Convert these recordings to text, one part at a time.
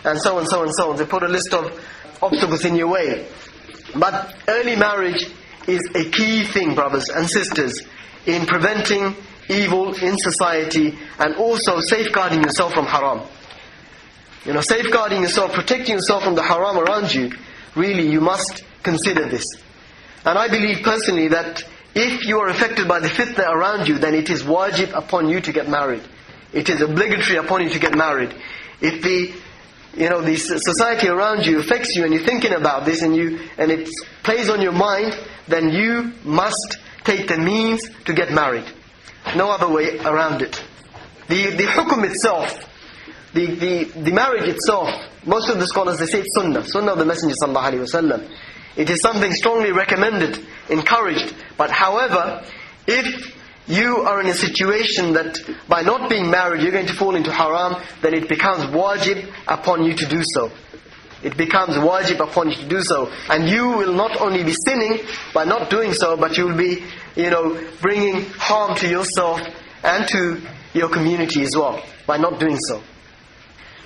and so on, so on, so on. They put a list of obstacles in your way. But early marriage is a key thing, brothers and sisters, in preventing evil in society and also safeguarding yourself from haram. Safeguarding yourself, protecting yourself from the haram around you, really you must consider this. And I believe personally that if you are affected by the fitna around you, then it is wajib upon you to get married. It is obligatory upon you to get married. If the society around you affects you and you're thinking about this and it plays on your mind, then you must take the means to get married. No other way around it. The hukum itself, the marriage itself, most of the scholars, they say it's sunnah of the Messenger sallallahu alaihi wasallam. It is something strongly recommended, encouraged. But however, if you are in a situation that by not being married you're going to fall into haram, then it becomes wajib upon you to do so. It becomes wajib upon you to do so. And you will not only be sinning by not doing so, but you will be, bringing harm to yourself and to your community as well by not doing so.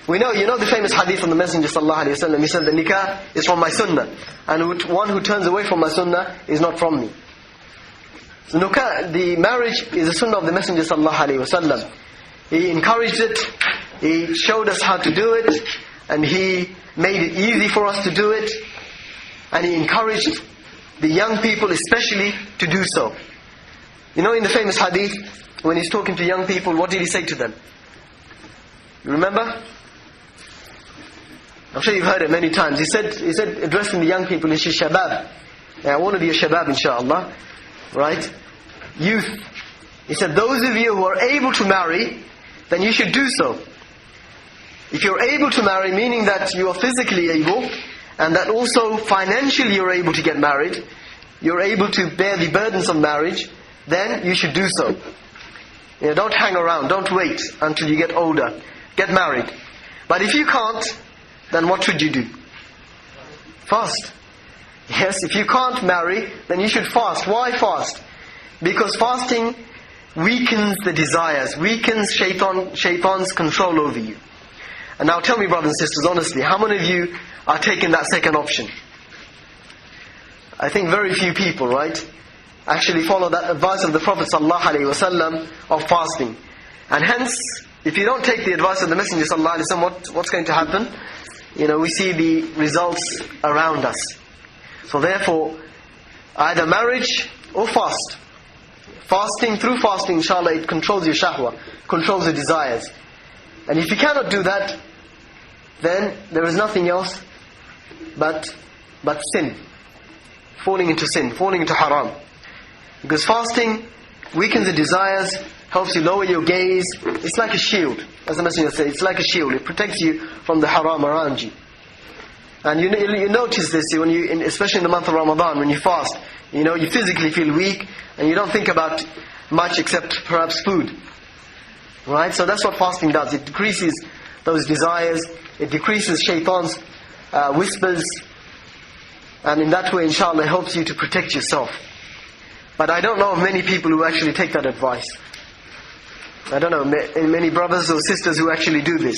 We know, the famous hadith from the Messenger sallallahu alaihi wasallam. He said, the nikah is from my sunnah, and one who turns away from my sunnah is not from me. So the marriage is a sunnah of the Messenger sallallahu alaihi wasallam. He encouraged it, he showed us how to do it, and he made it easy for us to do it, and he encouraged the young people especially to do so. In the famous hadith, when he's talking to young people, what did he say to them? You remember? I'm sure you've heard it many times. He said addressing the young people, "Ishi shabab." I want to be a shabab, inshallah. Right? Youth. He said, those of you who are able to marry, then you should do so. If you're able to marry, meaning that you are physically able, and that also financially you're able to get married, you're able to bear the burdens of marriage, then you should do so. Don't hang around, don't wait until you get older. Get married. But if you can't, then what should you do? Fast. Yes, if you can't marry, then you should fast. Why fast? Because fasting weakens the desires, weakens shaitan's control over you. And now tell me, brothers and sisters, honestly, how many of you are taking that second option? I think very few people, right, actually follow that advice of the Prophet ﷺ of fasting. And hence, if you don't take the advice of the Messenger ﷺ, what's going to happen? We see the results around us. So therefore, either marriage or fast. Through fasting, inshallah, it controls your shahwa, controls your desires. And if you cannot do that, then there is nothing else but sin. Falling into sin, falling into haram. Because fasting weakens the desires, helps you lower your gaze. It's like a shield. As the Messenger said, it's like a shield. It protects you from the haram around you. And you notice this, especially in the month of Ramadan, when you fast, you physically feel weak, and you don't think about much except perhaps food. Right? So that's what fasting does. It decreases those desires, it decreases shaitan's whispers, and in that way, inshallah, it helps you to protect yourself. But I don't know of many people who actually take that advice. I don't know many brothers or sisters who actually do this.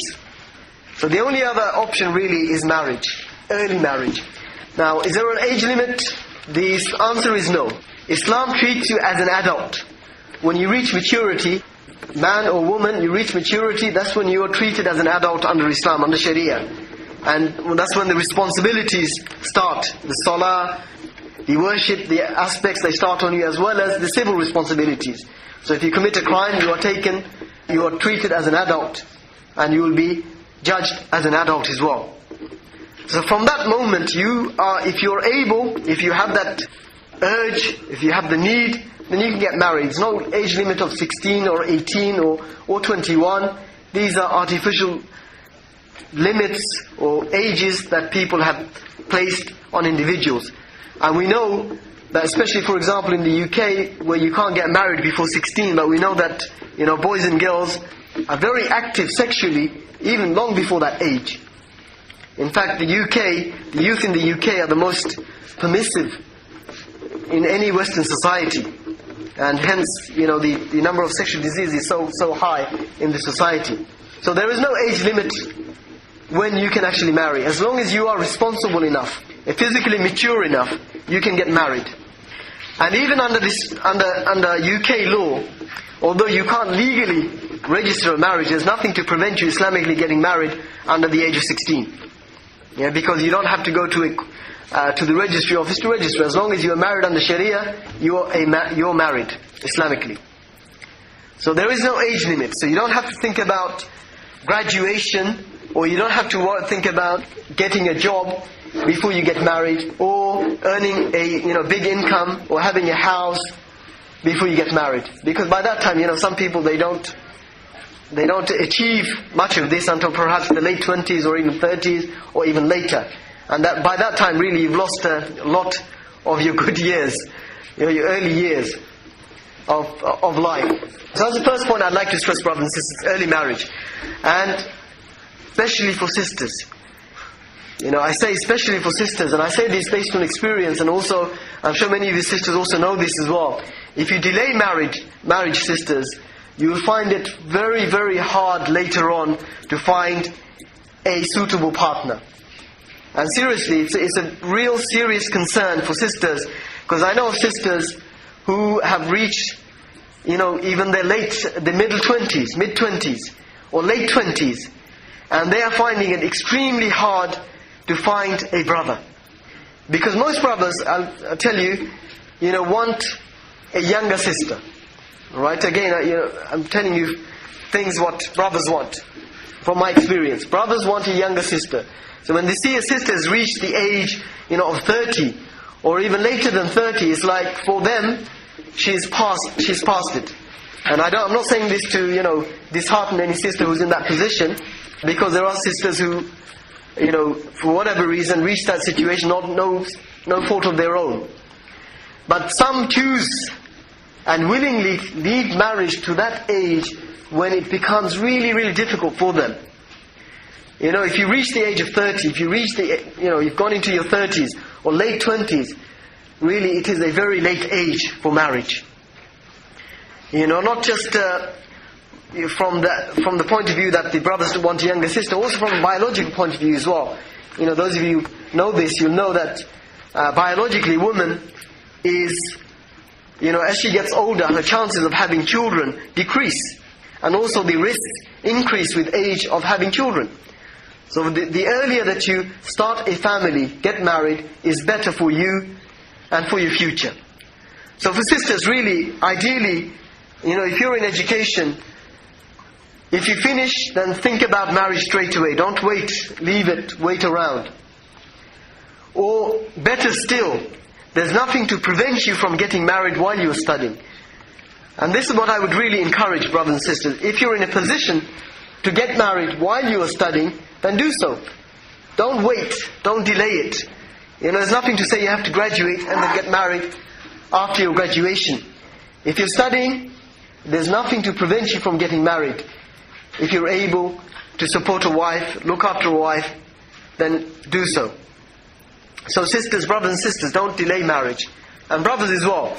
So the only other option really is marriage, early marriage. Now, is there an age limit? The answer is no. Islam treats you as an adult. When you reach maturity, man or woman, you reach maturity, that's when you are treated as an adult under Islam, under Sharia. And that's when the responsibilities start. The salah, the worship, the aspects, they start on you, as well as the civil responsibilities. So if you commit a crime, you are treated as an adult, and you will be judged as an adult as well. So from that moment, if you're able, if you have that urge, if you have the need, then you can get married. There's no age limit of 16 or 18 or 21. These are artificial limits or ages that people have placed on individuals. And we know that, especially for example in the UK, where you can't get married before 16, but we know that boys and girls are very active sexually even long before that age. In fact, the youth in the UK are the most permissive in any Western society, and hence the number of sexual diseases is so high in the society. So there is no age limit when you can actually marry. As long as you are responsible enough, physically mature enough, you can get married. And even under UK law, although you can't legally register a marriage, there's nothing to prevent you Islamically getting married under the age of 16. Yeah, because you don't have to go to the registry office to register. As long as you are married under Sharia, you're married Islamically. So there is no age limit. So you don't have to think about graduation, or you don't have to think about getting a job before you get married, or earning a big income, or having a house before you get married. Because by that time, some people they don't achieve much of this until perhaps the late 20s or even 30s or even later. And by that time really you've lost a lot of your good years, your early years of life. So that's the first point I'd like to stress, brothers and sisters, early marriage. And especially for sisters. I say especially for sisters, and I say this based on experience, and also I'm sure many of you sisters also know this as well. If you delay marriage sisters, you will find it very, very hard later on to find a suitable partner. And seriously, it's a real serious concern for sisters, because I know of sisters who have reached, even their middle 20s, mid-20s, or late 20s, and they are finding it extremely hard to find a brother. Because most brothers, I'll tell you, want a younger sister. Right? Again, I'm telling you things what brothers want, from my experience. Brothers want a younger sister. So when they see a sister has reached the age, of 30, or even later than 30, it's like for them, she's past it. And I'm not saying this to, dishearten any sister who's in that position, because there are sisters who, for whatever reason, reach that situation, no fault of their own. But some choose and willingly lead marriage to that age when it becomes really, really difficult for them. If you reach the age of 30, if you reach you've gone into your 30s or late 20s, really it is a very late age for marriage. Not just from the point of view that the brothers want a younger sister, also from a biological point of view as well. Those of you who know this, you'll know that biologically woman is, as she gets older, her chances of having children decrease. And also the risks increase with age of having children. So the earlier that you start a family, get married, is better for you and for your future. So for sisters, really, ideally, if you're in education, if you finish, then think about marriage straight away. Don't wait, leave it, wait around. Or better still, there's nothing to prevent you from getting married while you're studying. And this is what I would really encourage, brothers and sisters. If you're in a position to get married while you are studying, then do so. Don't wait, don't delay it. There's nothing to say you have to graduate and then get married after your graduation. If you're studying, there's nothing to prevent you from getting married. If you're able to support a wife, look after a wife, then do so. So sisters, brothers and sisters, don't delay marriage. And brothers as well.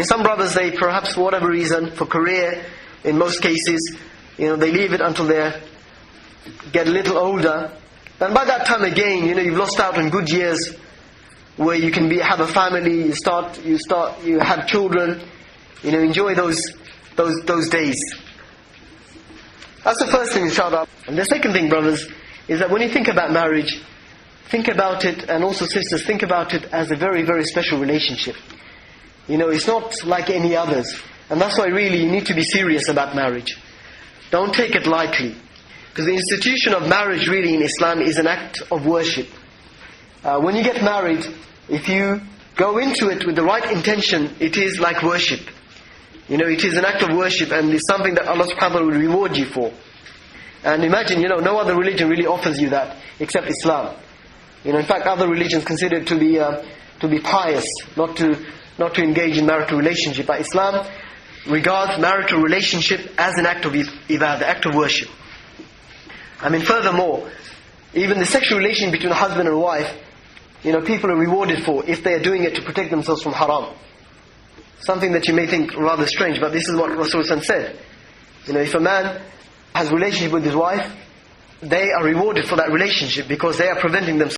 Some brothers, they perhaps for whatever reason, for career, in most cases, they leave it until they get a little older. And by that time again, you've lost out on good years where you can have a family, you have children, enjoy those days. That's the first thing, inshallah. And the second thing, brothers, is that when you think about marriage, think about it, and also sisters, think about it as a very, very special relationship. It's not like any others. And that's why really you need to be serious about marriage. Don't take it lightly. Because the institution of marriage really in Islam is an act of worship. When you get married, if you go into it with the right intention, it is like worship. It is an act of worship, and it's something that Allah subhanahu wa ta'ala will reward you for. And imagine, no other religion really offers you that except Islam. In fact, other religions consider it to be pious, not to engage in marital relationship. But Islam regards marital relationship as an act of ibadah, act of worship. Furthermore, even the sexual relation between a husband and a wife, people are rewarded for if they are doing it to protect themselves from haram. Something that you may think rather strange, but this is what Rasulullah said. If a man has a relationship with his wife, they are rewarded for that relationship because they are preventing themselves